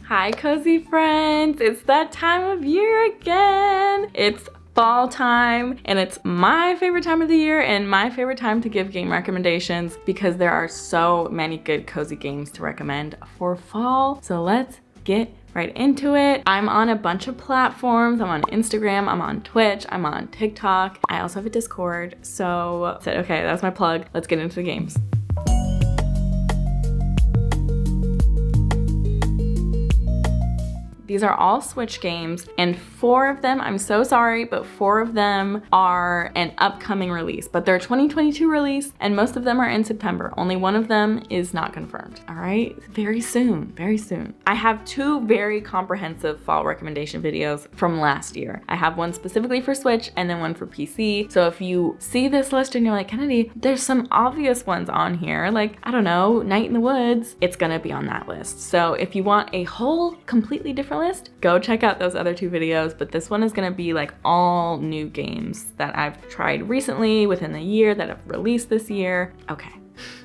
Hi, cozy friends. It's that time of year again. It's fall time, and it's my favorite time of the year and my favorite time to give game recommendations because there are so many good cozy games to recommend for fall. So let's get right into it. I'm on a bunch of platforms. I'm on Instagram, I'm on Twitch, I'm on TikTok. I also have a Discord. So I said, okay, that's my plug. Let's get into the games. These are all Switch games, and 4 of them, I'm so sorry, but 4 of them are an upcoming release, but they're 2022 release, and most of them are in September. Only one of them is not confirmed, all right? Very soon, very soon. I have 2 very comprehensive fall recommendation videos from last year. I have one specifically for Switch and then one for PC. So if you see this list and you're like, Kennedy, there's some obvious ones on here, like, I don't know, Night in the Woods, it's gonna be on that list. So if you want a whole completely different list, go check out those other 2 videos, but this one is gonna be like all new games that I've tried recently within the year that have released this year. Okay.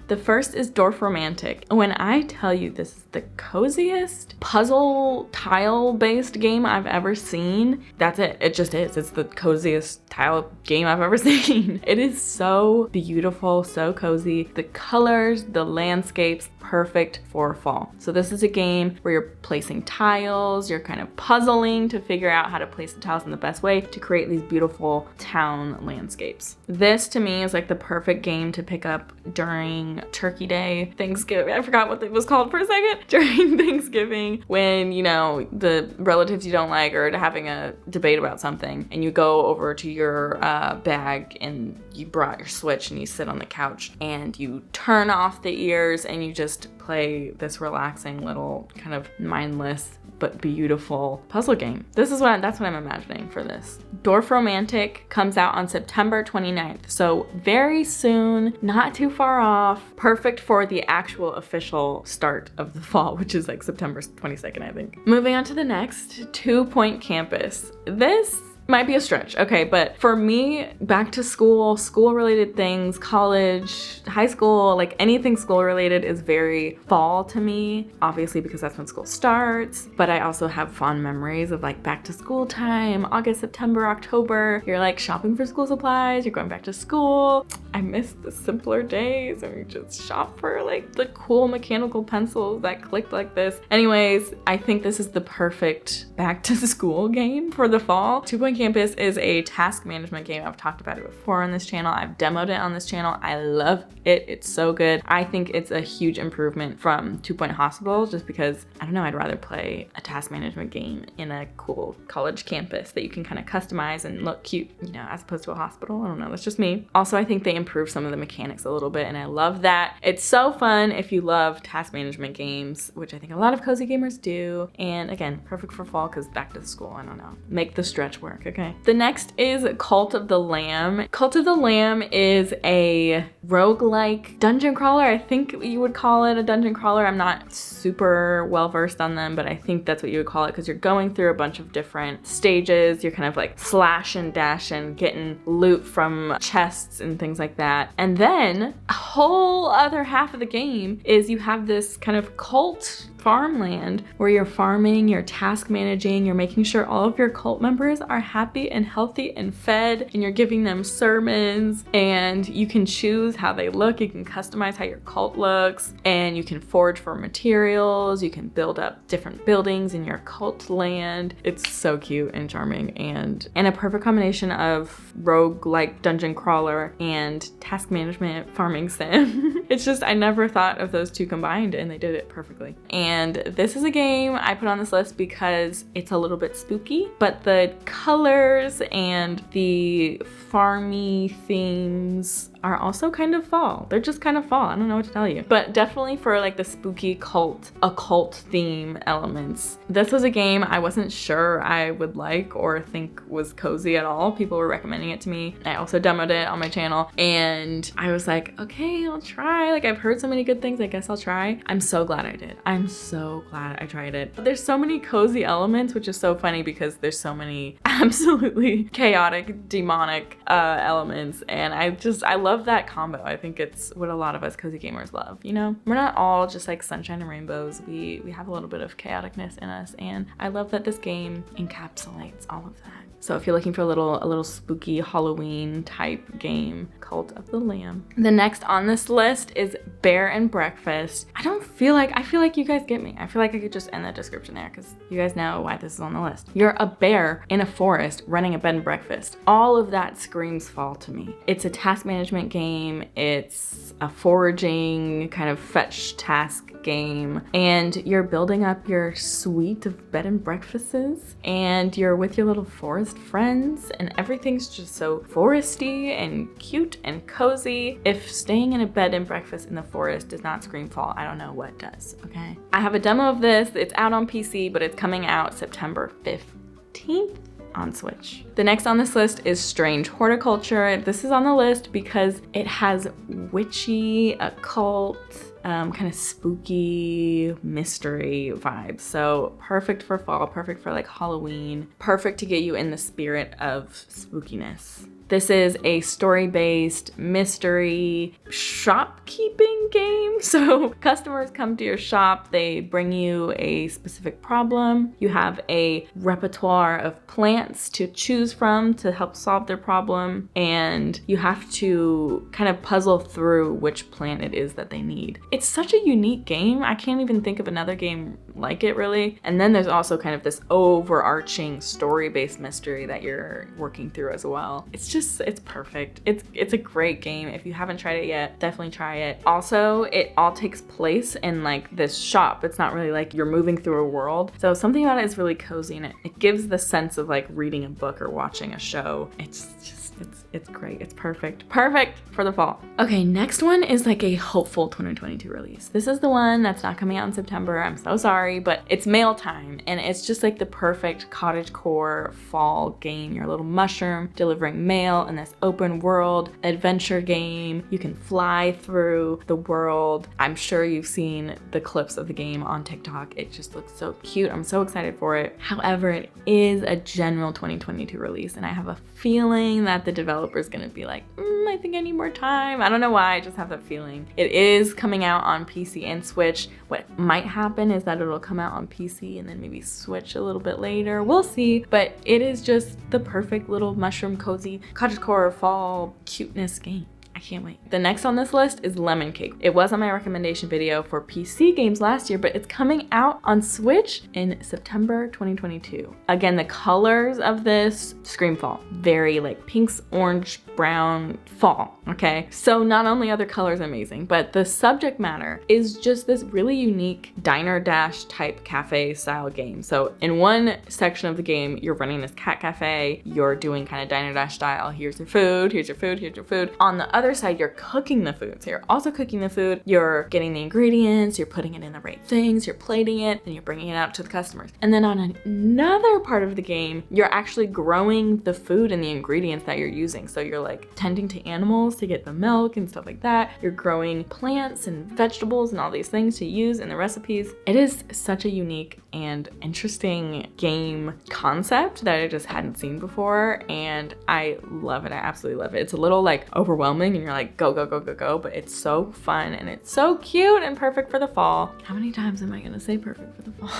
The first is Dwarf Romantic. When I tell you this is the coziest puzzle tile-based game I've ever seen, that's it. It just is. It's the coziest tile game I've ever seen. It is so beautiful, so cozy. The colors, the landscapes, perfect for fall. So this is a game where you're placing tiles, you're kind of puzzling to figure out how to place the tiles in the best way to create these beautiful town landscapes. This to me is like the perfect game to pick up during Turkey Day, Thanksgiving. I forgot what it was called for a second. During Thanksgiving, when, you know, the relatives you don't like are having a debate about something, and you go over to your bag and you brought your Switch and you sit on the couch and you turn off the ears and you just play this relaxing little kind of mindless but beautiful puzzle game. That's what I'm imagining for this. Dwarf Romantic comes out on September 29th. So very soon, not too far off, perfect for the actual official start of the fall, which is like September 22nd, I think. Moving on to the next, 2 Point Campus. This might be a stretch, okay, but for me, back to school, school-related things, college, high school, like anything school-related is very fall to me, obviously because that's when school starts, but I also have fond memories of like back to school time, August, September, October. You're like shopping for school supplies, you're going back to school. I miss the simpler days and we just shop for like the cool mechanical pencils that clicked like this. Anyways, I think this is the perfect back to school game for the fall. 2 Point Campus is a task management game. I've talked about it before on this channel. I've demoed it on this channel. I love it. It's so good. I think it's a huge improvement from 2 Point Hospital just because, I don't know, I'd rather play a task management game in a cool college campus that you can kind of customize and look cute, you know, as opposed to a hospital. I don't know, that's just me. Also, I think they improve some of the mechanics a little bit and I love that. It's so fun if you love task management games, which I think a lot of cozy gamers do. And again, perfect for fall because back to school, I don't know. Make the stretch work. Okay. The next is Cult of the Lamb. Cult of the Lamb is a roguelike dungeon crawler. I think you would call it a dungeon crawler. I'm not super well versed on them, but I think that's what you would call it because you're going through a bunch of different stages. You're kind of like slash and dash and getting loot from chests and things like that. And then a whole other half of the game is you have this kind of cult farmland where you're farming, you're task managing, you're making sure all of your cult members are happy and healthy and fed, and you're giving them sermons, and you can choose how they look, you can customize how your cult looks, and you can forage for materials, you can build up different buildings in your cult land. It's so cute and charming and a perfect combination of rogue-like dungeon crawler and task management farming sim. It's just, I never thought of those 2 combined and they did it perfectly. And this is a game I put on this list because it's a little bit spooky, but the colors and the farmy themes are also kind of fall. They're just kind of fall. I don't know what to tell you. But definitely for like the spooky occult theme elements. This was a game I wasn't sure I would like or think was cozy at all. People were recommending it to me. I also demoed it on my channel and I was like, okay, I'll try. Like I've heard so many good things, I guess I'll try. I'm so glad I did. I'm so glad I tried it. There's so many cozy elements, which is so funny because there's so many absolutely chaotic, demonic elements. And I love love that combo. I think it's what a lot of us cozy gamers love, you know? We're not all just like sunshine and rainbows. We have a little bit of chaoticness in us, and I love that this game encapsulates all of that. So if you're looking for a little spooky Halloween type game, Cult of the Lamb. The next on this list is Bear and Breakfast. I feel like you guys get me. I feel like I could just end the description there because you guys know why this is on the list. You're a bear in a forest running a bed and breakfast. All of that screams fall to me. It's a task management game. It's a foraging kind of fetch task game, and you're building up your suite of bed and breakfasts, and you're with your little forest friends, and everything's just so foresty and cute and cozy. If staying in a bed and breakfast in the forest does not scream fall, I don't know what does, okay? I have a demo of this. It's out on PC, but it's coming out September 15th on Switch. The next on this list is Strange Horticulture. This is on the list because it has witchy, occult, kind of spooky mystery vibes. So perfect for fall, perfect for like Halloween, perfect to get you in the spirit of spookiness. This is a story-based mystery shopkeeping game. So customers come to your shop, they bring you a specific problem. You have a repertoire of plants to choose from to help solve their problem, and you have to kind of puzzle through which plant it is that they need. It's such a unique game. I can't even think of another game like it really. And then there's also kind of this overarching story-based mystery that you're working through as well. It's perfect. It's a great game. If you haven't tried it yet, definitely try it. Also, it all takes place in like this shop. It's not really like you're moving through a world. So something about it is really cozy, and it gives the sense of like reading a book or watching a show. It's great. It's perfect. Perfect for the fall. Okay, next one is like a hopeful 2022 release. This is the one that's not coming out in September. I'm so sorry, but it's Mail Time, and it's just like the perfect cottagecore fall game. You're a little mushroom delivering mail in this open world adventure game. You can fly through the world. I'm sure you've seen the clips of the game on TikTok. It just looks so cute. I'm so excited for it. However, it is a general 2022 release, and I have a feeling that the developer's gonna be like, I think I need more time. I don't know why, I just have that feeling. It is coming out on PC and Switch. What might happen is that it'll come out on PC and then maybe Switch a little bit later. We'll see, but it is just the perfect little mushroom cozy cottagecore fall cuteness game. I can't wait. The next on this list is Lemon Cake. It was on my recommendation video for PC games last year, but it's coming out on Switch in September 2022. Again, the colors of this scream fall. Very like pinks, orange, brown, fall, okay? So not only are the colors amazing, but the subject matter is just this really unique diner dash type cafe style game. So in one section of the game, you're running this cat cafe, you're doing kind of diner dash style. Here's your food, here's your food, here's your food. On the other side, you're cooking the food. So you're also cooking the food, you're getting the ingredients, you're putting it in the right things, you're plating it, and you're bringing it out to the customers. And then on another part of the game, you're actually growing the food and the ingredients that you're using. So you're like tending to animals to get the milk and stuff like that. You're growing plants and vegetables and all these things to use in the recipes. It is such a unique and interesting game concept that I just hadn't seen before, and I love it. I absolutely love it. It's a little like overwhelming and you're like go, go, go, go, go, but it's so fun and it's so cute and perfect for the fall. How many times am I gonna say perfect for the fall?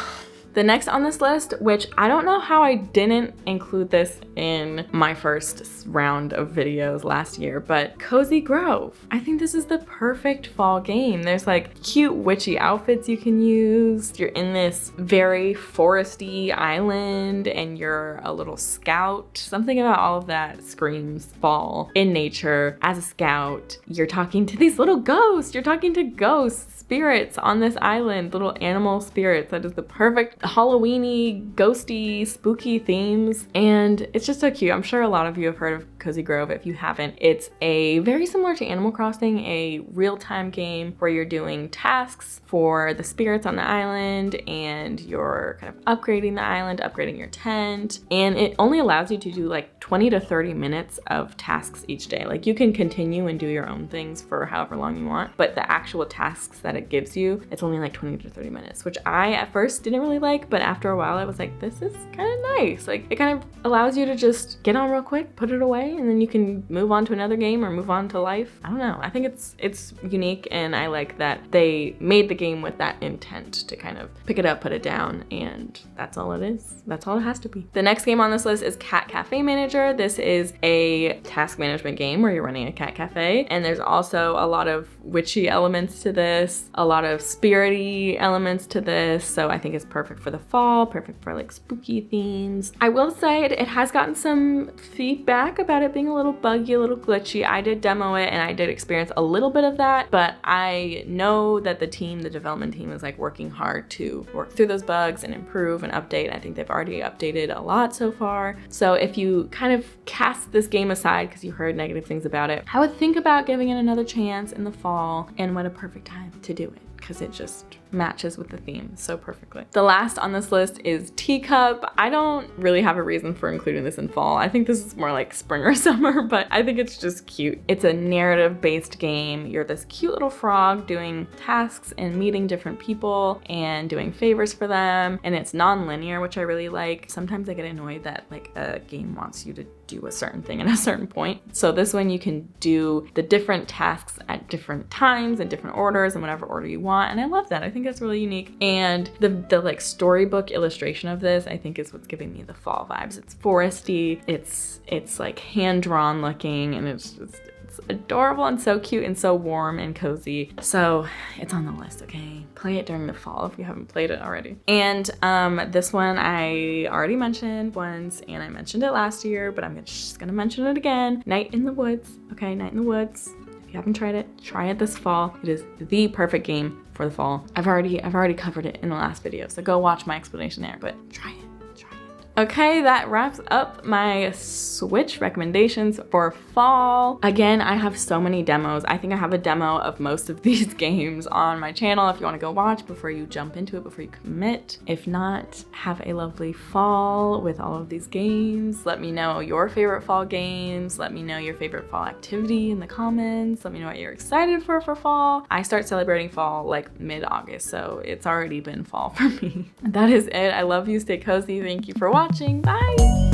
The next on this list, which I don't know how I didn't include this in my first round of videos last year, but Cozy Grove. I think this is the perfect fall game. There's like cute witchy outfits you can use. You're in this very foresty island and you're a little scout. Something about all of that screams fall in nature. As a scout, you're talking to these little ghosts. You're talking to ghosts, spirits on this island, little animal spirits. That is the perfect Halloween-y, ghosty, spooky themes, and it's just so cute. I'm sure a lot of you have heard of Cozy Grove. If you haven't, it's a very similar to Animal Crossing, a real-time game where you're doing tasks for the spirits on the island, and you're kind of upgrading the island, upgrading your tent, and it only allows you to do like 20 to 30 minutes of tasks each day. Like you can continue and do your own things for however long you want, but the actual tasks that it gives you, it's only like 20 to 30 minutes, which I at first didn't really like like, but after a while I was like, this is kind of nice. Like, it kind of allows you to just get on real quick, put it away, and then you can move on to another game or move on to life. I don't know. I think it's unique, and I like that they made the game with that intent to kind of pick it up, put it down, and that's all it is. That's all it has to be. The next game on this list is Cat Cafe Manager. This is a task management game where you're running a cat cafe, and there's also a lot of witchy elements to this, a lot of spirity elements to this, so I think it's perfect for the fall, perfect for like spooky themes. I will say it has gotten some feedback about it being a little buggy, a little glitchy. I did demo it and I did experience a little bit of that, but I know that the development team is like working hard to work through those bugs and improve and update. I think they've already updated a lot so far. So if you kind of cast this game aside because you heard negative things about it, I would think about giving it another chance in the fall, and what a perfect time to do it, because it just matches with the theme so perfectly. The last on this list is Teacup. I don't really have a reason for including this in fall. I think this is more like spring or summer, but I think it's just cute. It's a narrative-based game. You're this cute little frog doing tasks and meeting different people and doing favors for them, and it's non-linear, which I really like. Sometimes I get annoyed that like a game wants you to do a certain thing at a certain point. So this one you can do the different tasks at different times and different orders and whatever order you want, and I love that. I think that's really unique. And the like storybook illustration of this, I think, is what's giving me the fall vibes. It's foresty, it's like hand-drawn looking, and it's adorable and so cute and so warm and cozy. So it's on the list, okay? Play it during the fall if you haven't played it already. And this one I already mentioned once, and I mentioned it last year, but I'm just gonna mention it again. Night in the Woods, okay? Night in the Woods. If you haven't tried it, try it this fall. It is the perfect game for the fall. I've already covered it in the last video, so go watch my explanation there, but try it. Okay, that wraps up my Switch recommendations for fall. Again, I have so many demos. I think I have a demo of most of these games on my channel if you want to go watch before you jump into it, before you commit. If not, have a lovely fall with all of these games. Let me know your favorite fall games. Let me know your favorite fall activity in the comments. Let me know what you're excited for fall. I start celebrating fall like mid-August, so it's already been fall for me. That is it. I love you. Stay cozy. Thank you for watching. Bye.